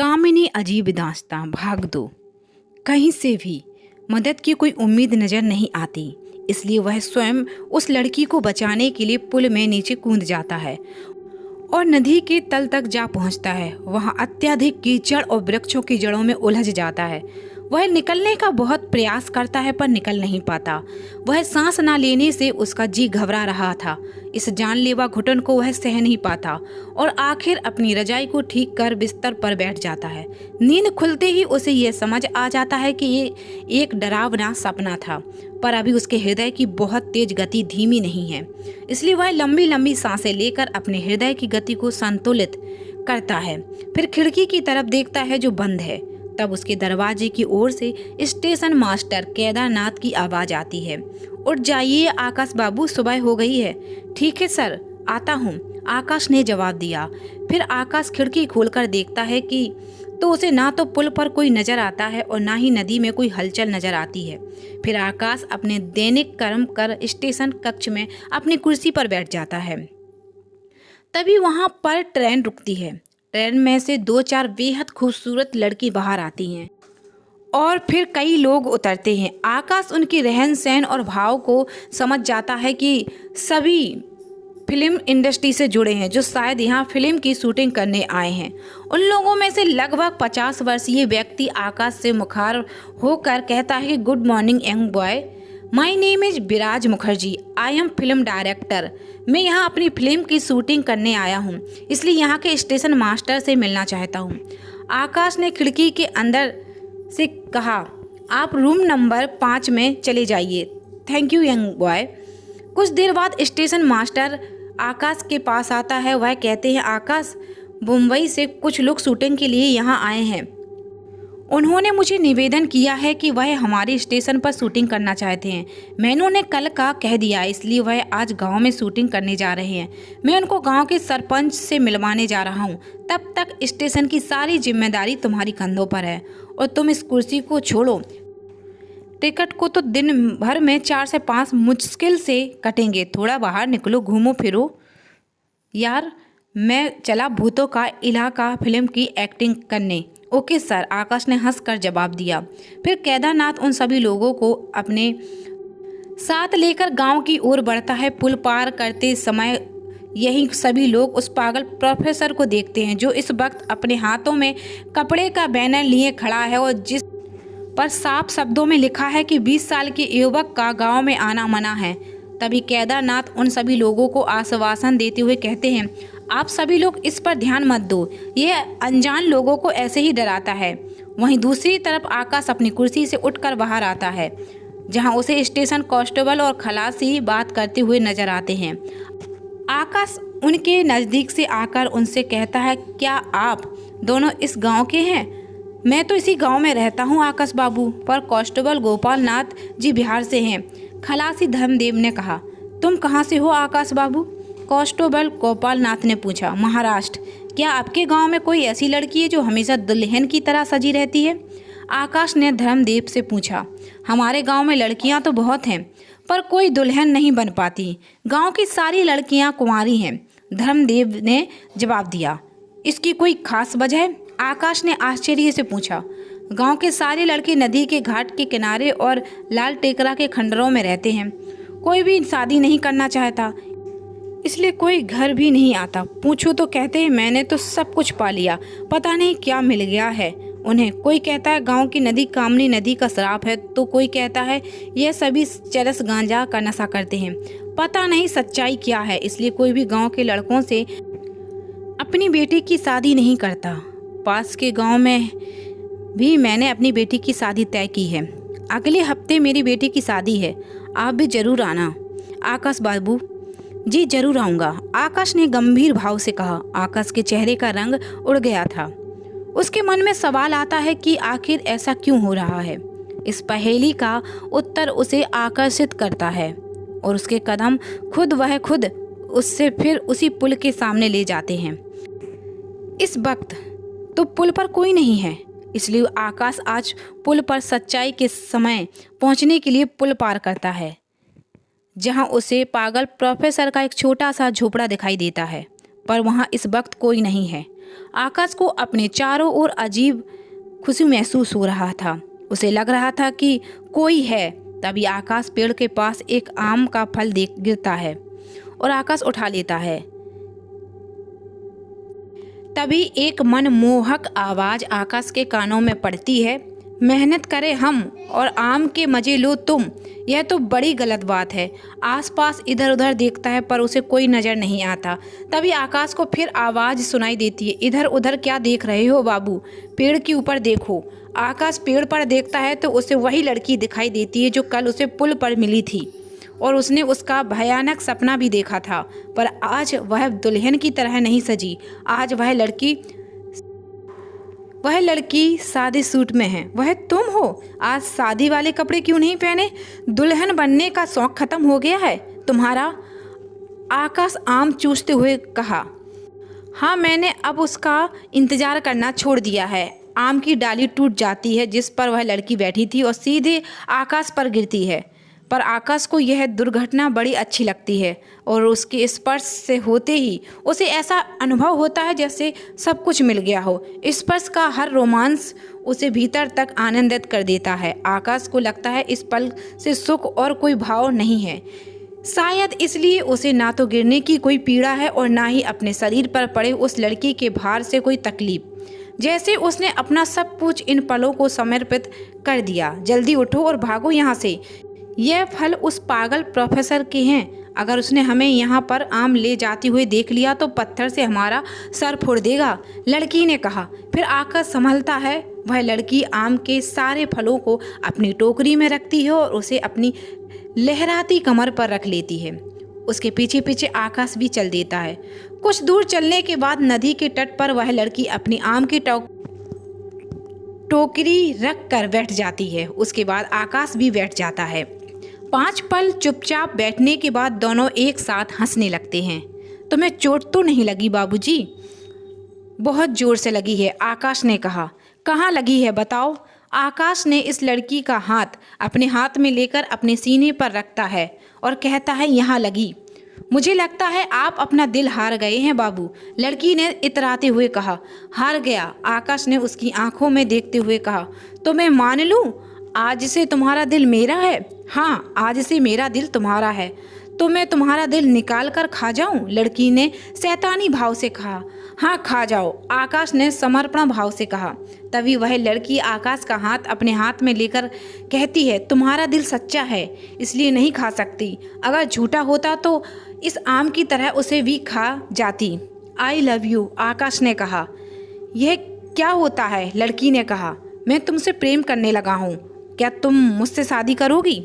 कामिनी अजीब दास्तां भाग दो। कहीं से भी मदद की कोई उम्मीद नजर नहीं आती, इसलिए वह स्वयं उस लड़की को बचाने के लिए पुल में नीचे कूद जाता है और नदी के तल तक जा पहुंचता है। वहां अत्यधिक कीचड़ और वृक्षों की जड़ों में उलझ जाता है। वह निकलने का बहुत प्रयास करता है पर निकल नहीं पाता। वह सांस ना लेने से उसका जी घबरा रहा था। इस जानलेवा घुटन को वह सह नहीं पाता और आखिर अपनी रजाई को ठीक कर बिस्तर पर बैठ जाता है। नींद खुलते ही उसे यह समझ आ जाता है कि ये एक डरावना सपना था, पर अभी उसके हृदय की बहुत तेज गति धीमी नहीं है। इसलिए वह लंबी लंबी सांसें लेकर अपने हृदय की गति को संतुलित करता है। फिर खिड़की की तरफ देखता है जो बंद है। तब उसके दरवाजे की ओर से स्टेशन मास्टर केदारनाथ की आवाज आती है, उठ जाइए आकाश बाबू, सुबह हो गई है। ठीक है सर, आता हूँ, आकाश ने जवाब दिया। फिर आकाश खिड़की खोलकर देखता है कि तो उसे ना तो पुल पर कोई नजर आता है और ना ही नदी में कोई हलचल नजर आती है। फिर आकाश अपने दैनिक कर्म कर स्टेशन कक्ष में अपनी कुर्सी पर बैठ जाता है। तभी वहां पर ट्रेन रुकती है। ट्रेन में से 2-4 बेहद खूबसूरत लड़की बाहर आती हैं और फिर कई लोग उतरते हैं। आकाश उनकी रहन सहन और भाव को समझ जाता है कि सभी फिल्म इंडस्ट्री से जुड़े हैं, जो शायद यहाँ फिल्म की शूटिंग करने आए हैं। उन लोगों में से लगभग 50 वर्षीय व्यक्ति आकाश से मुखार होकर कहता है कि good morning young boy, my name is Viraj Mukherjee, I am film director. मैं यहाँ अपनी फिल्म की शूटिंग करने आया हूँ, इसलिए यहाँ के स्टेशन मास्टर से मिलना चाहता हूँ। आकाश ने खिड़की के अंदर से कहा, आप रूम नंबर 5 में चले जाइए। Thank you young boy. कुछ देर बाद स्टेशन मास्टर आकाश के पास आता है। वह कहते हैं, आकाश, मुंबई से कुछ लोग शूटिंग के लिए यहाँ आए हैं। उन्होंने मुझे निवेदन किया है कि वह हमारे स्टेशन पर शूटिंग करना चाहते हैं। मैंने उन्हें कल का कह दिया, इसलिए वह आज गांव में शूटिंग करने जा रहे हैं। मैं उनको गांव के सरपंच से मिलवाने जा रहा हूं। तब तक स्टेशन की सारी जिम्मेदारी तुम्हारी कंधों पर है और तुम इस कुर्सी को छोड़ो। टिकट को तो दिन भर में 4 से 5 मुश्किल से कटेंगे। थोड़ा बाहर निकलो, घूमो फिरो। यार, मैं चला भूतों का इलाका फिल्म की एक्टिंग करने। ओके सर, आकाश ने हंसकर जवाब दिया। फिर केदारनाथ उन सभी लोगों को अपने साथ लेकर गांव की ओर बढ़ता है। पुल पार करते समय यही सभी लोग उस पागल प्रोफेसर को देखते हैं, जो इस वक्त अपने हाथों में कपड़े का बैनर लिए खड़ा है और जिस पर साफ शब्दों में लिखा है कि 20 साल के युवक का गांव में आना मना है। तभी केदारनाथ उन सभी लोगों को आश्वासन देते हुए कहते हैं, आप सभी लोग इस पर ध्यान मत दो, ये अनजान लोगों को ऐसे ही डराता है। वहीं दूसरी तरफ आकाश अपनी कुर्सी से उठकर बाहर आता है, जहां उसे स्टेशन कांस्टेबल और खलासी बात करते हुए नजर आते हैं। आकाश उनके नज़दीक से आकर उनसे कहता है, क्या आप दोनों इस गांव के हैं? मैं तो इसी गांव में रहता हूं आकाश बाबू, पर कांस्टेबल गोपाल नाथ जी बिहार से हैं। खलासी धर्मदेव ने कहा, तुम कहाँ से हो आकाश बाबू? कांस्टेबल गोपाल नाथ ने पूछा, महाराष्ट्र। क्या आपके गांव में कोई ऐसी लड़की है जो हमेशा दुल्हन की तरह सजी रहती है? आकाश ने धर्मदेव से पूछा, हमारे गांव में लड़कियां तो बहुत हैं, पर कोई दुल्हन नहीं बन पाती। गांव की सारी लड़कियां कुंवारी हैं, धर्मदेव ने जवाब दिया। इसकी कोई खास वजह है? आकाश ने आश्चर्य से पूछा। गांव के सारे लड़के नदी के घाट के किनारे और लाल टेकरा के खंडरों में रहते हैं। कोई भी शादी नहीं करना चाहता, इसलिए कोई घर भी नहीं आता। पूछो तो कहते हैं मैंने तो सब कुछ पा लिया, पता नहीं क्या मिल गया है उन्हें। कोई कहता है गांव की नदी कामनी नदी का श्राप है, तो कोई कहता है यह सभी चरस गांजा का नशा करते हैं। पता नहीं सच्चाई क्या है, इसलिए कोई भी गांव के लड़कों से अपनी बेटी की शादी नहीं करता। पास के गांव में भी मैंने अपनी बेटी की शादी तय की है। अगले हफ्ते मेरी बेटी की शादी है, आप भी जरूर आना। आकाश बाबू, जी जरूर आऊँगा, आकाश ने गंभीर भाव से कहा। आकाश के चेहरे का रंग उड़ गया था। उसके मन में सवाल आता है कि आखिर ऐसा क्यों हो रहा है। इस पहेली का उत्तर उसे आकर्षित करता है और उसके कदम खुद उससे फिर उसी पुल के सामने ले जाते हैं। इस वक्त तो पुल पर कोई नहीं है, इसलिए आकाश आज पुल पर सच्चाई के समय पहुंचने के लिए पुल पार करता है, जहां उसे पागल प्रोफेसर का एक छोटा सा झोपड़ा दिखाई देता है, पर वहां इस वक्त कोई नहीं है। आकाश को अपने चारों ओर अजीब खुशी महसूस हो रहा था। उसे लग रहा था कि कोई है। तभी आकाश पेड़ के पास एक आम का फल देख गिरता है और आकाश उठा लेता है। तभी एक मनमोहक आवाज आकाश के कानों में पड़ती है, मेहनत करें हम और आम के मजे लो तुम। यह तो बड़ी गलत बात है। आसपास इधर उधर देखता है पर उसे कोई नज़र नहीं आता। तभी आकाश को फिर आवाज़ सुनाई देती है, इधर उधर क्या देख रहे हो बाबू, पेड़ के ऊपर देखो। आकाश पेड़ पर देखता है तो उसे वही लड़की दिखाई देती है जो कल उसे पुल पर मिली थी और उसने उसका भयानक सपना भी देखा था। पर आज वह दुल्हन की तरह नहीं सजी। आज वह लड़की सादे सूट में है। वह तुम हो। आज शादी वाले कपड़े क्यों नहीं पहने? दुल्हन बनने का शौक खत्म हो गया है तुम्हारा? आकाश आम चूसते हुए कहा। हाँ, मैंने अब उसका इंतजार करना छोड़ दिया है। आम की डाली टूट जाती है जिस पर वह लड़की बैठी थी और सीधे आकाश पर गिरती है। पर आकाश को यह दुर्घटना बड़ी अच्छी लगती है और उसके स्पर्श से होते ही उसे ऐसा अनुभव होता है जैसे सब कुछ मिल गया हो। स्पर्श का हर रोमांस उसे भीतर तक आनंदित कर देता है। आकाश को लगता है इस पल से सुख और कोई भाव नहीं है। शायद इसलिए उसे ना तो गिरने की कोई पीड़ा है और ना ही अपने शरीर पर पड़े उस लड़की के भार से कोई तकलीफ। जैसे उसने अपना सब कुछ इन पलों को समर्पित कर दिया। जल्दी उठो और भागो यहाँ से। यह फल उस पागल प्रोफेसर के हैं। अगर उसने हमें यहाँ पर आम ले जाते हुए देख लिया तो पत्थर से हमारा सर फोड़ देगा, लड़की ने कहा। फिर आकाश संभलता है। वह लड़की आम के सारे फलों को अपनी टोकरी में रखती है और उसे अपनी लहराती कमर पर रख लेती है। उसके पीछे पीछे आकाश भी चल देता है। कुछ दूर चलने के बाद नदी के तट पर वह लड़की अपनी आम की टोकरी रख कर बैठ जाती है। उसके बाद आकाश भी बैठ जाता है। 5 पल चुपचाप बैठने के बाद दोनों एक साथ हंसने लगते हैं। तुम्हें चोट तो नहीं लगी बाबूजी? बहुत जोर से लगी है, आकाश ने कहा। कहाँ लगी है बताओ? आकाश ने इस लड़की का हाथ अपने हाथ में लेकर अपने सीने पर रखता है और कहता है, यहाँ लगी। मुझे लगता है आप अपना दिल हार गए हैं बाबू, लड़की ने इतराते हुए कहा। हार गया? आकाश ने उसकी आंखों में देखते हुए कहा। तो मैं मान लूं, आज से तुम्हारा दिल मेरा है? हाँ, आज से मेरा दिल तुम्हारा है। तो मैं तुम्हारा दिल निकाल कर खा जाऊं? लड़की ने शैतानी भाव से कहा। हाँ, खा जाओ, आकाश ने समर्पण भाव से कहा। तभी वह लड़की आकाश का हाथ अपने हाथ में लेकर कहती है, तुम्हारा दिल सच्चा है इसलिए नहीं खा सकती। अगर झूठा होता तो इस आम की तरह उसे भी खा जाती। आई लव यू, आकाश ने कहा। यह क्या होता है? लड़की ने कहा। मैं तुमसे प्रेम करने लगा हूँ। क्या तुम मुझसे शादी करोगी?